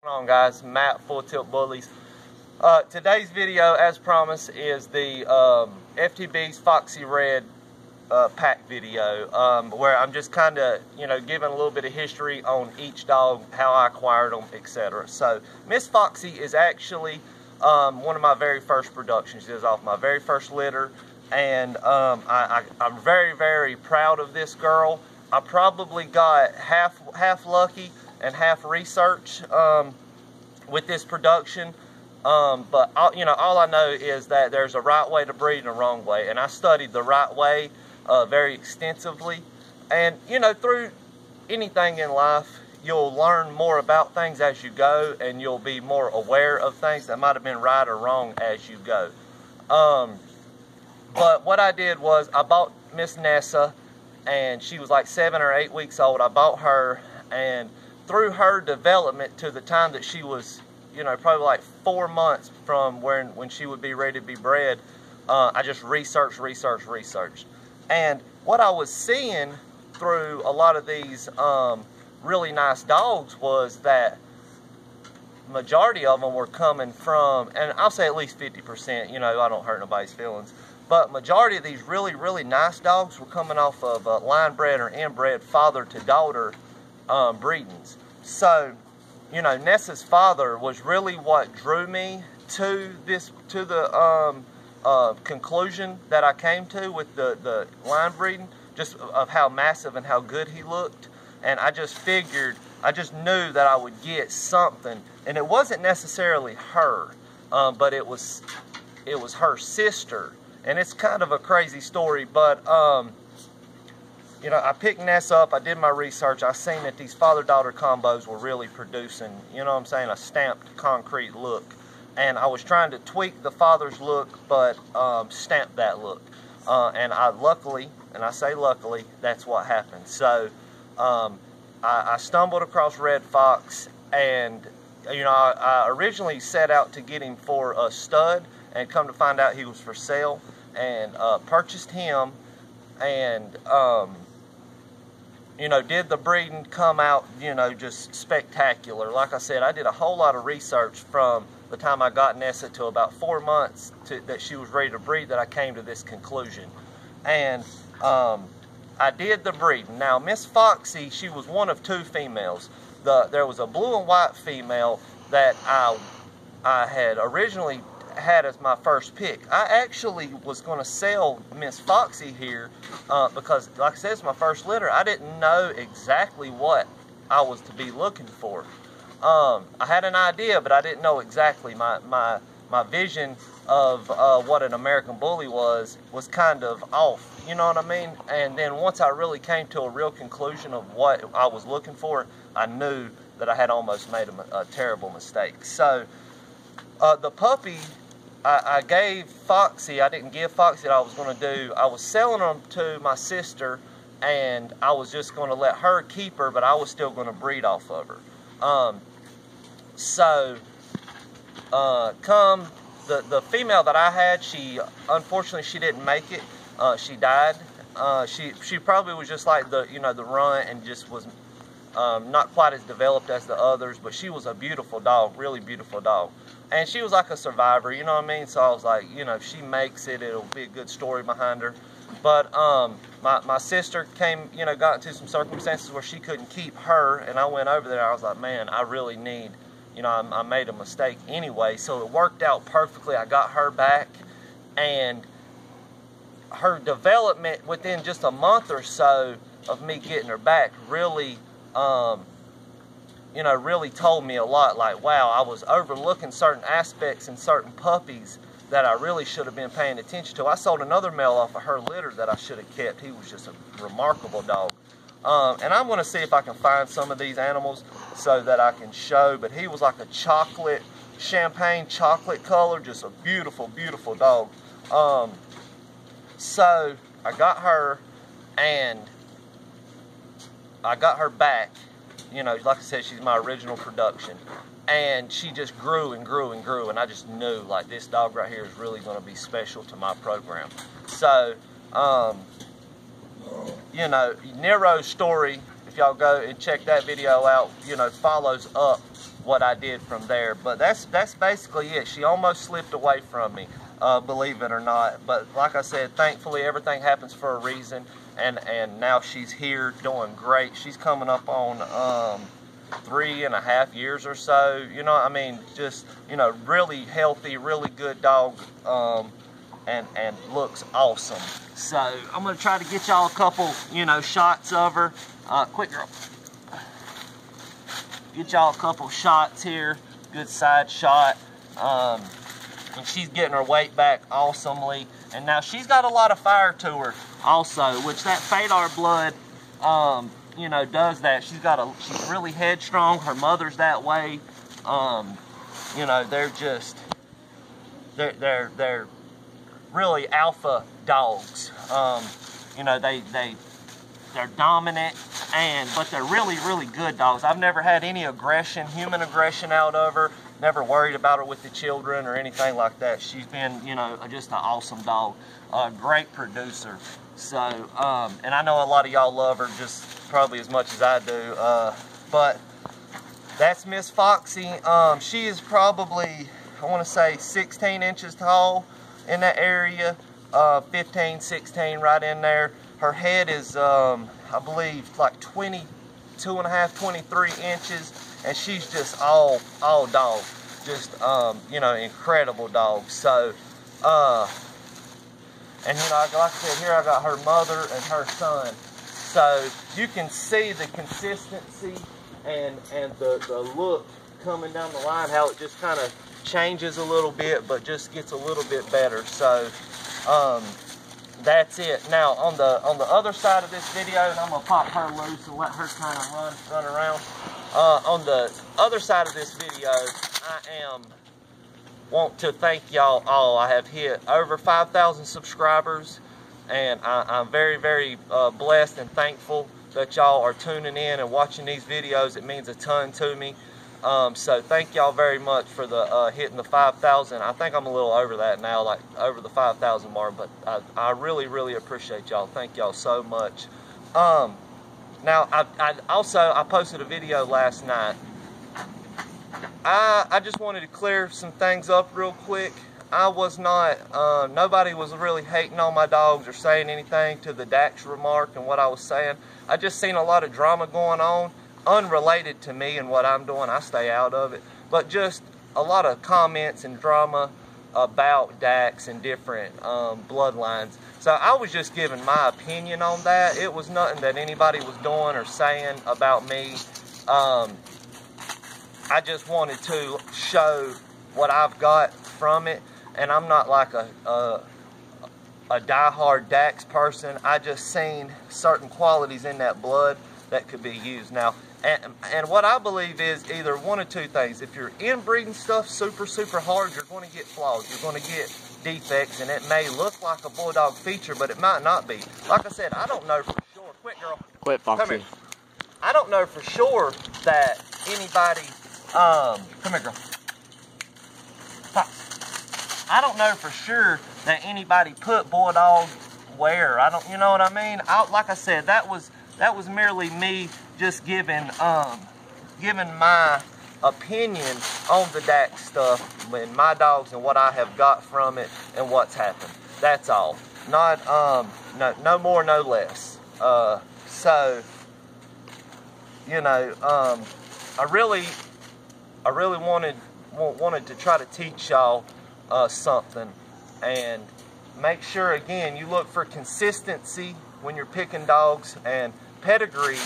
What's going on, guys? Matt, Full Tilt Bullies. Today's video, as promised, is the FTB Foxxy Red pack video, where I'm just kind of, giving a little bit of history on each dog, how I acquired them, etc. So, Miss Foxy is actually one of my very first productions. She is off my very first litter, and I'm very, very proud of this girl. I probably got half lucky and half research with this production, but all I know is that there's a right way to breed and a wrong way, and I studied the right way very extensively. And through anything in life, you'll learn more about things as you go, and you'll be more aware of things that might have been right or wrong as you go. But what I did was I bought Miss Nessa, and she was like 7 or 8 weeks old. I bought her, and through her development to the time that she was, probably like 4 months from when she would be ready to be bred, I just researched. And what I was seeing through a lot of these really nice dogs was that majority of them were coming from, and I'll say at least 50%, I don't hurt nobody's feelings, but majority of these really, really nice dogs were coming off of line bred or inbred father to daughter breedings. So, Nessa's father was really what drew me to the conclusion that I came to with the line breeding, just of how massive and how good he looked. And I just knew that I would get something, and it wasn't necessarily her, but it was her sister. And it's kind of a crazy story, but I picked Nessa up, I did my research, I seen that these father-daughter combos were really producing, a stamped concrete look. And I was trying to tweak the father's look, but stamp that look. And luckily, and I say luckily, that's what happened. So I stumbled across Red Fox, and I originally set out to get him for a stud, and come to find out he was for sale, and purchased him, and did the breeding, come out, just spectacular. Like I said, I did a whole lot of research from the time I got Nessa to about 4 months that she was ready to breed, that I came to this conclusion. And I did the breeding. Now, Miss Foxy, she was one of 2 females. There was a blue and white female that I had originally had as my first pick. I actually was going to sell Miss Foxy here because, like I said, it's my first litter. I didn't know exactly what I was to be looking for. I had an idea, but I didn't know exactly. My vision of what an American Bully was kind of off, you know what I mean? And then once I really came to a real conclusion of what I was looking for, I knew that I had almost made a terrible mistake. So the puppy I gave Foxy, I didn't give Foxy what I was going to do. I was selling them to my sister, and I was just going to let her keep her, but I was still going to breed off of her. Come the female that I had, unfortunately she didn't make it. She died. She probably was just like the runt, and just was not quite as developed as the others, but she was a beautiful dog, really beautiful dog. And she was like a survivor, you know what I mean? So I was like, if she makes it, it'll be a good story behind her. But my sister came, got into some circumstances where she couldn't keep her, and I went over there. I was like, man, I really need, I made a mistake anyway. So it worked out perfectly. I got her back, and her development within just a month or so of me getting her back really really told me a lot. Like, wow, I was overlooking certain aspects in certain puppies that I really should have been paying attention to. I sold another male off of her litter that I should have kept. He was just a remarkable dog. And I'm going to see if I can find some of these animals so that I can show, but he was like a champagne chocolate color, just a beautiful, beautiful dog. So I got her, and I got her back. Like I said, she's my original production, and she just grew and grew and grew, and I just knew, like, this dog right here is really going to be special to my program. So Nero's story, if y'all go and check that video out, follows up what I did from there. But that's basically it. She almost slipped away from me, believe it or not. But like I said, thankfully everything happens for a reason, and now she's here doing great. She's coming up on 3.5 years or so. You know, I mean, just, you know, really healthy, really good dog, and looks awesome. So I'm gonna try to get y'all a couple, you know, shots of her. Quick girl. Get y'all a couple shots here, good side shot. And she's getting her weight back awesomely. And now she's got a lot of fire to her also, which that Fedar blood, you know, does that. She's really headstrong. Her mother's that way. You know, they're really alpha dogs. You know, they're dominant, but they're really, really good dogs. I've never had any aggression, human aggression out of her. Never worried about her with the children or anything like that. She's been, you know, just an awesome dog. Great producer. So, and I know a lot of y'all love her just probably as much as I do. But that's Miss Foxy. She is probably, I want to say 16 inches tall in that area. 15, 16 right in there. Her head is, I believe, like 22.5, 23 inches, and she's just all dog. Just, you know, incredible dog. So, and, you know, like I said, here I got her mother and her son. So, you can see the consistency and the look coming down the line, how it just kind of changes a little bit, but just gets a little bit better. So, that's it. Now on the other side of this video, and I'm gonna pop her loose and let her kind of run around. On the other side of this video, I want to thank y'all all. I have hit over 5,000 subscribers, and I'm very, very blessed and thankful that y'all are tuning in and watching these videos. It means a ton to me. So thank y'all very much for the hitting the 5,000. I think I'm a little over that now, like over the 5,000 mark, but I really, really appreciate y'all. Thank y'all so much. Now, I posted a video last night. I just wanted to clear some things up real quick. I was not, nobody was really hating on my dogs or saying anything to the Dax remark and what I was saying. I just seen a lot of drama going on, unrelated to me and what I'm doing. I stay out of it, but just a lot of comments and drama about Dax and different bloodlines. So I was just giving my opinion on that. It was nothing that anybody was doing or saying about me. I just wanted to show what I've got from it, and I'm not like a diehard Dax person. I just seen certain qualities in that blood that could be used. Now, and what I believe is either one of two things. If you're inbreeding stuff super, super hard, you're going to get flaws. You're going to get defects, and it may look like a bulldog feature, but it might not be. Like I said, I don't know for sure. Quit, girl. Quit, Foxy. Come here. I don't know for sure that anybody, come here, girl. Stop. I don't know for sure that anybody put bulldog where. I don't, you know what I mean? Like I said, that was merely me just giving my opinion on the Dax stuff and my dogs and what I have got from it and what's happened. That's all. Not no more, no less. So, you know, I really wanted to try to teach y'all something, and make sure, again, you look for consistency when you're picking dogs, and pedigree.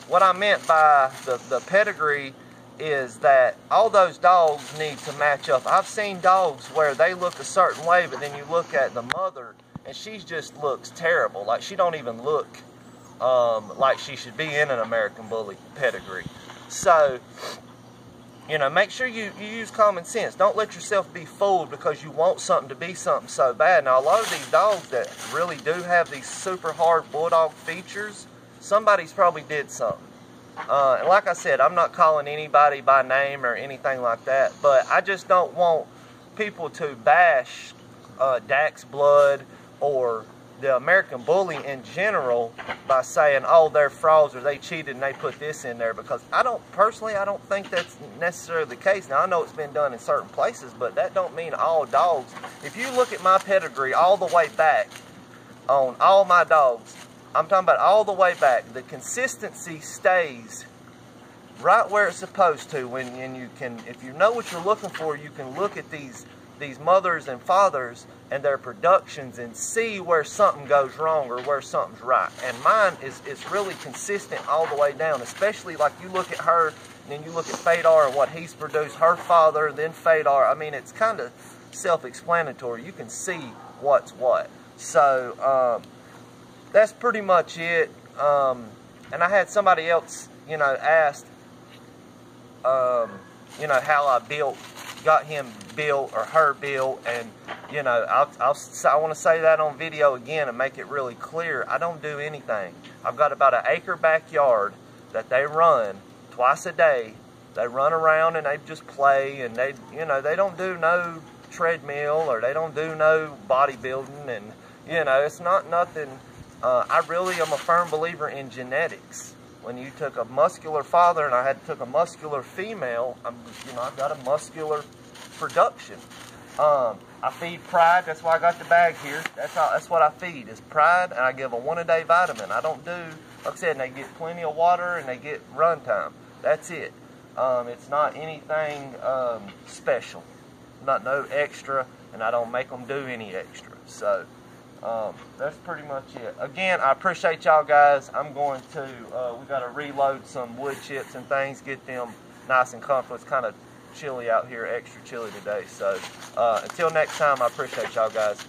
What I meant by the pedigree is that all those dogs need to match up. I've seen dogs where they look a certain way, but then you look at the mother and she just looks terrible. Like she don't even look like she should be in an American Bully pedigree. So, you know, make sure you use common sense. Don't let yourself be fooled because you want something to be something so bad. Now, a lot of these dogs that really do have these super hard bulldog features, somebody's probably did something. And like I said, I'm not calling anybody by name or anything like that, but I just don't want people to bash Dax blood or the American Bully in general by saying, oh, they're frauds or they cheated and they put this in there, because I don't think that's necessarily the case. Now, I know it's been done in certain places, but that don't mean all dogs. If you look at my pedigree all the way back on all my dogs, I'm talking about all the way back, the consistency stays right where it's supposed to. And you can, if you know what you're looking for, you can look at these mothers and fathers and their productions and see where something goes wrong or where something's right. And mine is really consistent all the way down, especially like you look at her and then you look at Fedor and what he's produced, her father, then Fedor. I mean, it's kind of self-explanatory. You can see what's what. So that's pretty much it. And I had somebody else, you know, asked, you know, how I got him built or her built, and you know, I want to say that on video again and make it really clear. I don't do anything. I've got about an acre backyard that they run twice a day. They run around and they just play, and they, you know, they don't do no treadmill or they don't do no bodybuilding, and you know, it's not nothing. I really am a firm believer in genetics. When you took a muscular father and I took a muscular female, you know, I've got a muscular production. I feed Pride. That's why I got the bag here. That's what I feed is Pride, and I give a 1-a-day vitamin. I don't do, like I said, and they get plenty of water and they get run time. That's it. It's not anything special, not no extra, and I don't make them do any extra. So that's pretty much it. Again, I appreciate y'all guys. I'm going to, we got to reload some wood chips and things, get them nice and comfortable. It's kind of chilly out here, extra chilly today. So until next time, I appreciate y'all guys.